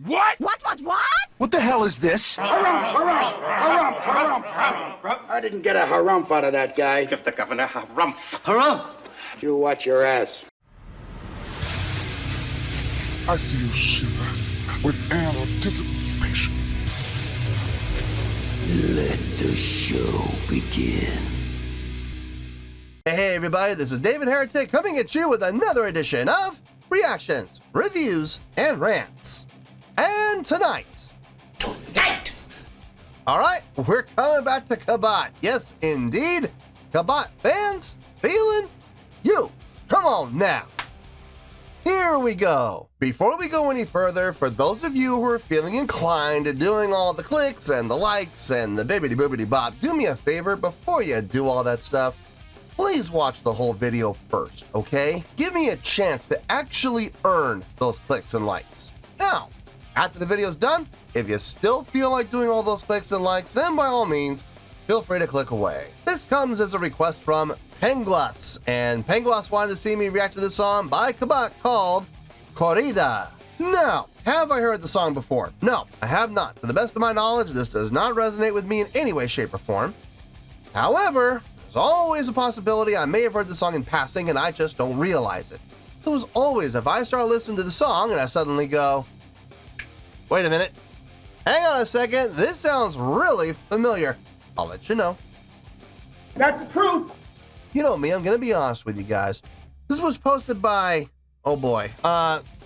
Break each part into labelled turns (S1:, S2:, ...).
S1: What?
S2: What?
S3: What the hell is this?
S4: Harumph. I didn't get a harumph out of that guy.
S1: Give the governor harumph.
S3: Harumph!
S4: You watch your ass.
S5: I see you shiver with anticipation.
S6: Let the show begin.
S7: Hey everybody, this is David Heretic coming at you with another edition of Reactions, Reviews, and Rants. And tonight, alright, we're coming back to Kabat. Yes, indeed, Kabat Fans FEELIN YOU. Come on now. Here we go. Before we go any further, for those of you who are feeling inclined to doing all the clicks and the likes and the bibbidi boobity bop, do me a favor before you do all that stuff. Please watch the whole video first, okay? Give me a chance to actually earn those clicks and likes. Now, after the video's done, if you still feel like doing all those clicks and likes, then by all means, feel free to click away. This comes as a request from Penguas, and Penguas wanted to see me react to this song by Kabat called Corrida. Now, have I heard the song before? No, I have not. To the best of my knowledge, this does not resonate with me in any way, shape, or form. However, there's always a possibility I may have heard the song in passing and I just don't realize it. So as always, if I start listening to the song and I suddenly go, wait a minute, hang on a second, this sounds really familiar, I'll let you know.
S4: That's the truth.
S7: You know me, I'm gonna be honest with you guys. This was posted by, oh boy,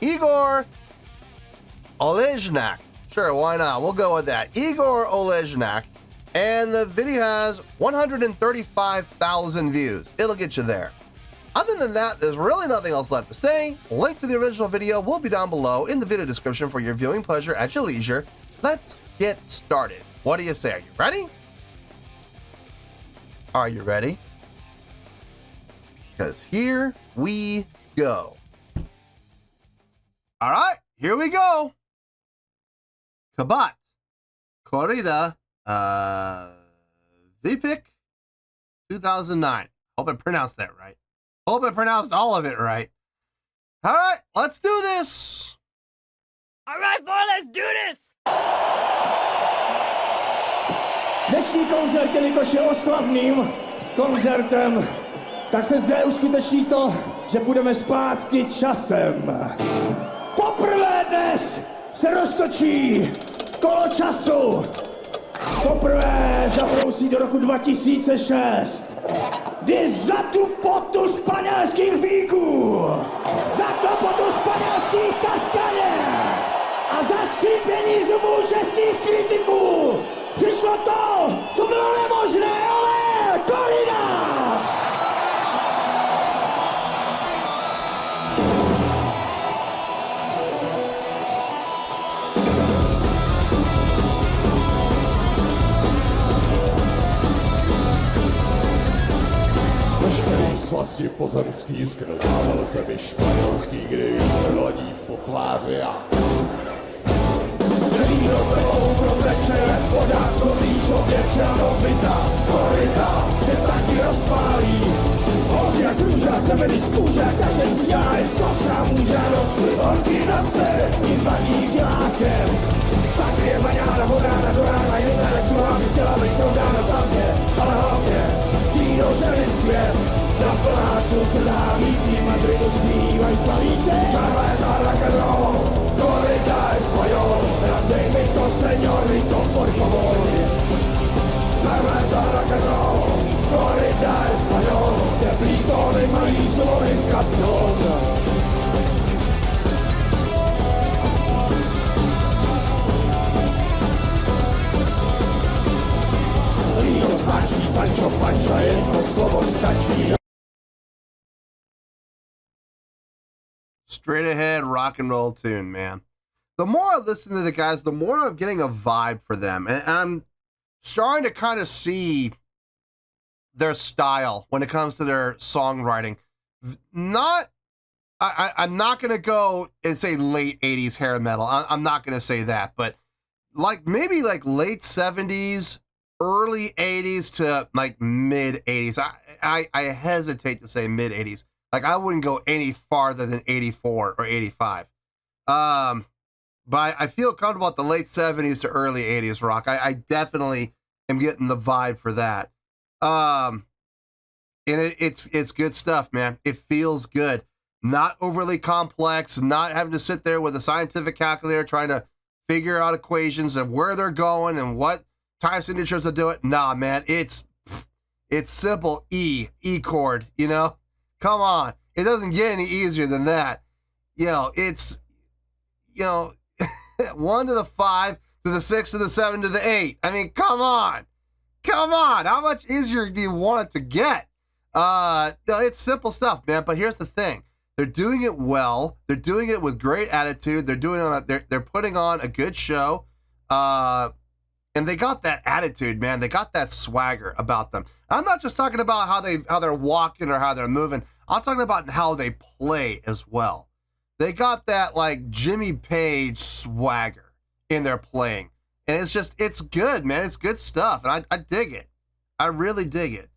S7: Igor Olejnak. Sure, why not? We'll go with that. Igor Olejnak. And the video has 135,000 views. It'll get you there. Other than that, there's really nothing else left to say. Link to the original video will be down below in the video description for your viewing pleasure at your leisure. Let's get started. What do you say? Are you ready? Are you ready? Because here we go. All right, here we go. Kabat, Corrida, VPIC 2009. Hope I pronounced that right. Hope I pronounced all of it right. All right, let's do this.
S2: All right, boy, let's do this.
S8: Dnešní koncert, jelikož je oslavným koncertem, tak se zde uskuteční to, že půjdeme zpátky časem. Poprvé dnes se roztočí kolo času. Poprvé zabrousí do roku 2006, kdy za tu potu španělských víků, za klopotu španělských kaskaděr a za skřípění zubů českých kritiků přišlo to, co bylo nemožné, ale Corrida!
S9: Slasti pozemský skrnával zemi španělský, kdy vítr ladí po tváři a Línovou proteče voda, kolížově černovita, Corrida tě taky rozpálí. Od jak růža zemeny z kůže, každej si dělá jen co může noci. Holky noce, tím vaní žilákem, sakrie maňána, od rána do rána, jedna jak druhá by chtěla být prodána tam je, ale hlavně víno ženy zpěv. Na plná slunce zářící Madridu zpívají slavíci. Zahraj za rock'n'roll, Corrida español. Dej mi to, señorito, por favor. Zahraj za rock'n'roll, Corrida español. Teplý tóny mají zóny v kaston. Líno stačí, Sancho Pancha, jedno slovo stačí.
S7: Straight ahead rock and roll tune, man. The more I listen to the guys, the more I'm getting a vibe for them. And I'm starting to kind of see their style when it comes to their songwriting. I'm not going to go and say late 80s hair metal. I'm not going to say that. But like maybe like late 70s, early 80s to like mid 80s. I hesitate to say mid 80s. Like I wouldn't go any farther than 84 or 85. but I feel comfortable at the late 70s to early 80s rock. I definitely am getting the vibe for that. And it's good stuff, man. It feels good. Not overly complex, not having to sit there with a scientific calculator trying to figure out equations of where they're going and what time signatures to do it. Nah, man, it's simple. E chord, you know? Come on. It doesn't get any easier than that. You know, it's, you know, 1 to the 5 to the 6 to the 7 to the 8. I mean, come on. Come on. How much easier do you want it to get? No, it's simple stuff, man. But here's the thing. They're doing it well. They're doing it with great attitude. They're putting on a good show. And they got that attitude, man. They got that swagger about them. I'm not just talking about how they're walking or how they're moving. I'm talking about how they play as well. They got that like Jimmy Page swagger in their playing. And it's good, man. It's good stuff. And I dig it. I really dig it.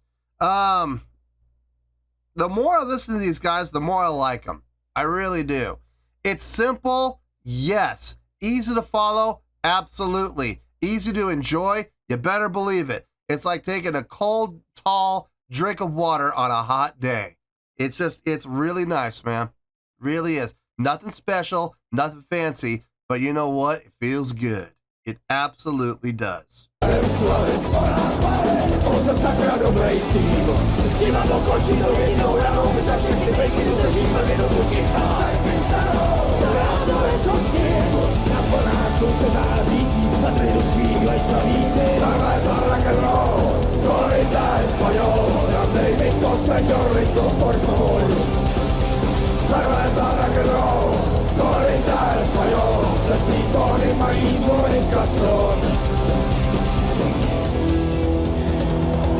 S7: The more I listen to these guys, the more I like them. I really do. It's simple, yes. Easy to follow, absolutely. Easy to enjoy, you better believe it. It's like taking a cold, tall drink of water on a hot day. It's really nice, man. Really is. Nothing special, nothing fancy, but you know what? It feels good. It absolutely does.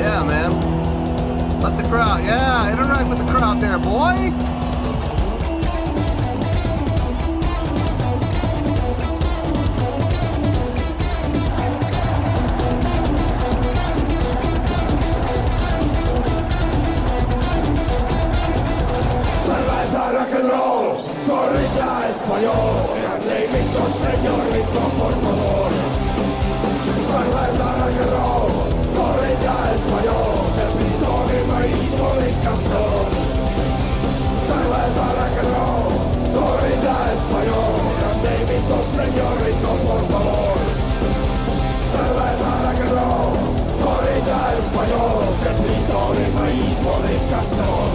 S7: Yeah, man. Let the crowd, yeah, interact with the crowd there, boy.
S9: Cerveza, rock and roll, corrida español. Grandemito, señorito, por favor. Cerveza, rock and roll, corrida español. El grito de maíz con el castor. Cerveza, rock and roll, corrida español. Grandemito, señorito, por favor. Cerveza, rock and roll, corrida español. El grito de maíz con el castor.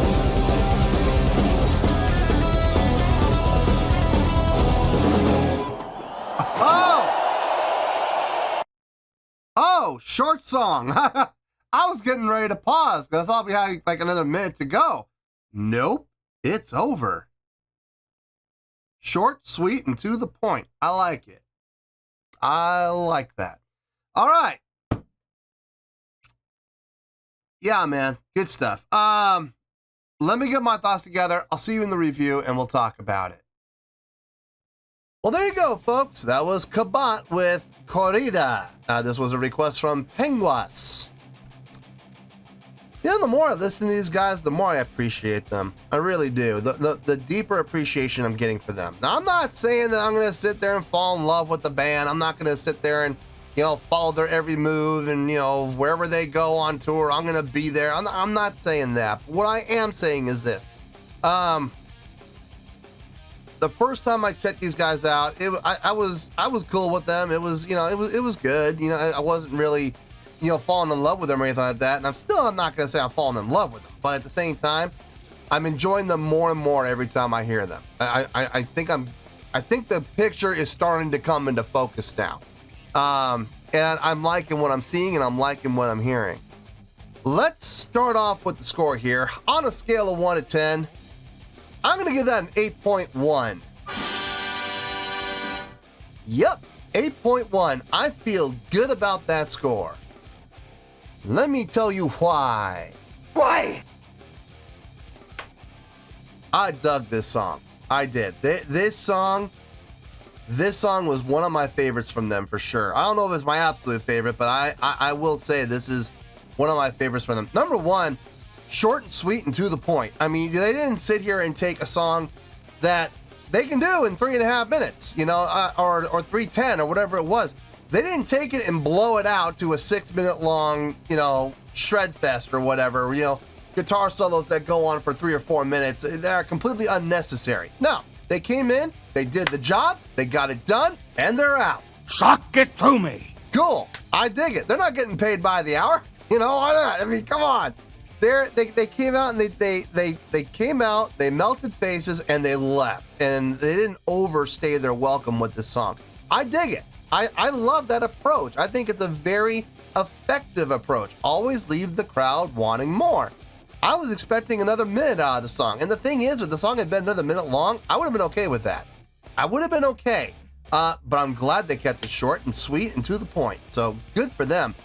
S7: Oh, short song. I was getting ready to pause because I thought we had like another minute to go. Nope, it's over. Short, sweet, and to the point. I like it. I like that. All right. Yeah, man. Good stuff. Let me get my thoughts together. I'll see you in the review and we'll talk about it. Well, there you go, folks. That was Kabat with Corrida. This was a request from Penguas. You know, the more I listen to these guys, the more I appreciate them. I really do. The deeper appreciation I'm getting for them. Now, I'm not saying that I'm going to sit there and fall in love with the band. I'm not going to sit there and, you know, follow their every move and, you know, wherever they go on tour, I'm going to be there. I'm not saying that. But what I am saying is this. The first time I checked these guys out, I was cool with them. It was, you know, it was good. You know, I wasn't really, you know, falling in love with them or anything like that. And I'm not gonna say I'm falling in love with them, but at the same time, I'm enjoying them more and more every time I hear them. I think the picture is starting to come into focus now, and I'm liking what I'm seeing and I'm liking what I'm hearing. Let's start off with the score here. On a scale of 1 to 10. I'm going to give that an 8.1. Yep, 8.1. I feel good about that score. Let me tell you why.
S4: Why?
S7: I dug this song. I did. This song was one of my favorites from them for sure. I don't know if it's my absolute favorite, but I will say this is one of my favorites from them. Number one, short and sweet and to the point. I mean, they didn't sit here and take a song that they can do in 3.5 minutes, you know, or 3:10 or whatever it was. They didn't take it and blow it out to a 6-minute long, you know, shred fest or whatever, you know, guitar solos that go on for 3 or 4 minutes. They're completely unnecessary. No, they came in, they did the job, they got it done, and they're out.
S2: Suck it to me.
S7: Cool. I dig it. They're not getting paid by the hour. You know, why not? I mean, come on. They came out and they came out, they melted faces, and they left. And they didn't overstay their welcome with this song. I dig it. I love that approach. I think it's a very effective approach. Always leave the crowd wanting more. I was expecting another minute out of the song. And the thing is, if the song had been another minute long, I would have been okay with that. I would have been okay. But I'm glad they kept it short and sweet and to the point. So good for them.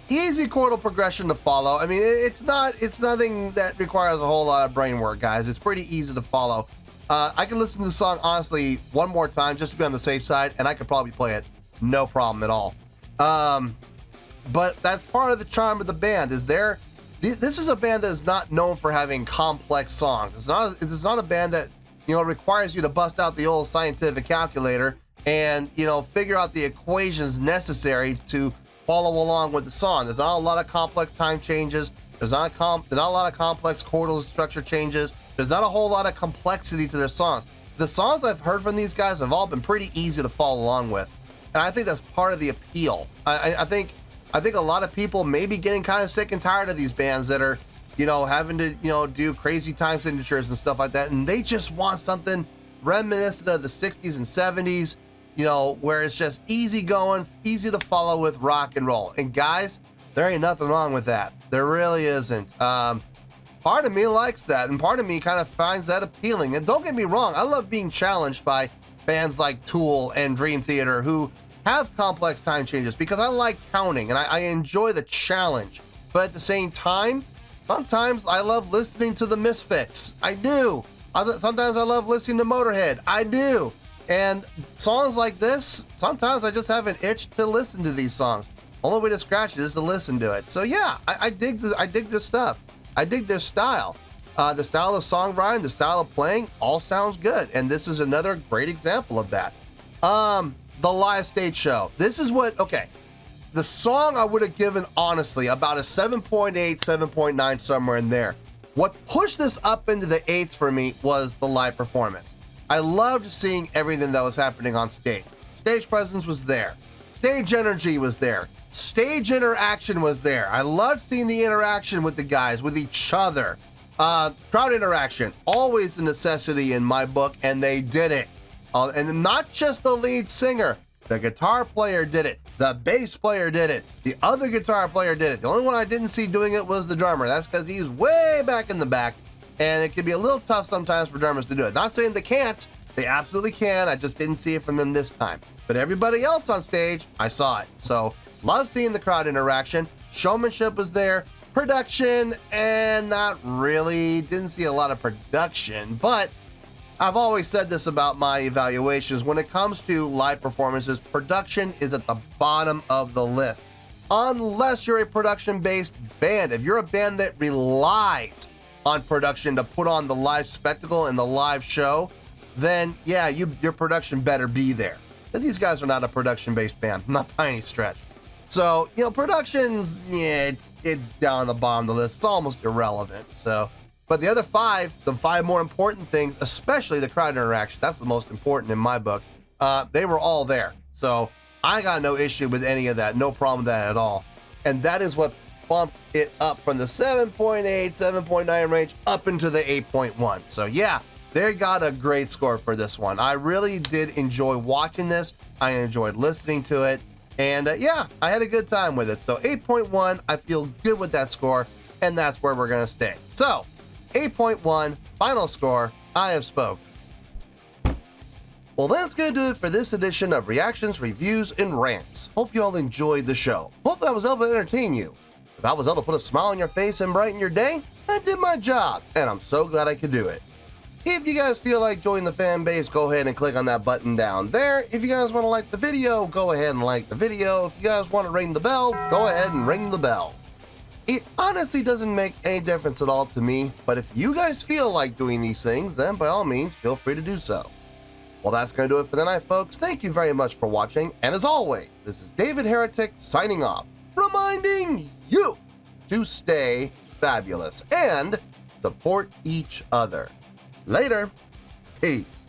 S7: Easy chordal progression to follow. I mean, it's nothing that requires a whole lot of brain work, guys. It's pretty easy to follow. I can listen to the song honestly one more time just to be on the safe side, and I could probably play it no problem at all. But that's part of the charm of the band. This is a band that is not known for having complex songs. It's not a band that, you know, requires you to bust out the old scientific calculator and, you know, figure out the equations necessary to follow along with the song. There's not a lot of complex time changes. There's not a lot of complex chordal structure changes. There's not a whole lot of complexity to their songs. The songs I've heard from these guys have all been pretty easy to follow along with. And I think that's part of the appeal. I think a lot of people may be getting kind of sick and tired of these bands that are, you know, having to, you know, do crazy time signatures and stuff like that. And they just want something reminiscent of the 60s and 70s, you know, where it's just easy going, easy to follow with rock and roll. And guys, there ain't nothing wrong with that. There really isn't. Part of me likes that, and part of me kind of finds that appealing. And don't get me wrong, I love being challenged by bands like Tool and Dream Theater who have complex time changes because I like counting and I enjoy the challenge. But at the same time, sometimes I love listening to the Misfits. I do. Sometimes I love listening to Motorhead. I do. And songs like this, sometimes I just have an itch to listen to these songs. Only way to scratch it is to listen to it. So yeah, I dig this stuff. I dig their style. The style of songwriting, the style of playing, all sounds good. And this is another great example of that. The live stage show. This is okay. The song I would have given, honestly, about a 7.8, 7.9, somewhere in there. What pushed this up into the 8s for me was the live performance. I loved seeing everything that was happening on stage. Stage presence was there. Stage energy was there. Stage interaction was there. I loved seeing the interaction with the guys, with each other. Crowd interaction, always a necessity in my book, and they did it. And not just the lead singer. The guitar player did it. The bass player did it. The other guitar player did it. The only one I didn't see doing it was the drummer. That's because he's way back in the back, and it can be a little tough sometimes for drummers to do it. Not saying they can't. They absolutely can. I just didn't see it from them this time. But everybody else on stage, I saw it. So, love seeing the crowd interaction. Showmanship was there. Production, and not really. Didn't see a lot of production, but I've always said this about my evaluations. When it comes to live performances, production is at the bottom of the list. Unless you're a production-based band. If you're a band that relies on production to put on the live spectacle and the live show, then yeah, your production better be there. But these guys are not a production-based band, not by any stretch. So, you know, production's, yeah, it's down the bottom of the list. It's almost irrelevant. So, but the other five, the five more important things, especially the crowd interaction, that's the most important in my book. They were all there. So I got no issue with any of that. No problem with that at all. And that is what bumped it up from the 7.8, 7.9 range up into the 8.1. So yeah, they got a great score for this one. I really did enjoy watching this. I enjoyed listening to it. And yeah, I had a good time with it. So 8.1, I feel good with that score. And that's where we're going to stay. So 8.1, final score, I have spoke. Well, that's going to do it for this edition of Reactions, Reviews, and Rants. Hope you all enjoyed the show. Hope I was able to entertain you. If I was able to put a smile on your face and brighten your day, I did my job, and I'm so glad I could do it. If you guys feel like joining the fan base, go ahead and click on that button down there. If you guys want to like the video, go ahead and like the video. If you guys want to ring the bell, go ahead and ring the bell. It honestly doesn't make any difference at all to me, but if you guys feel like doing these things, then by all means, feel free to do so. Well, that's going to do it for tonight, folks. Thank you very much for watching, and as always, this is David Heretic signing off, reminding you to stay fabulous and support each other. Later. Peace.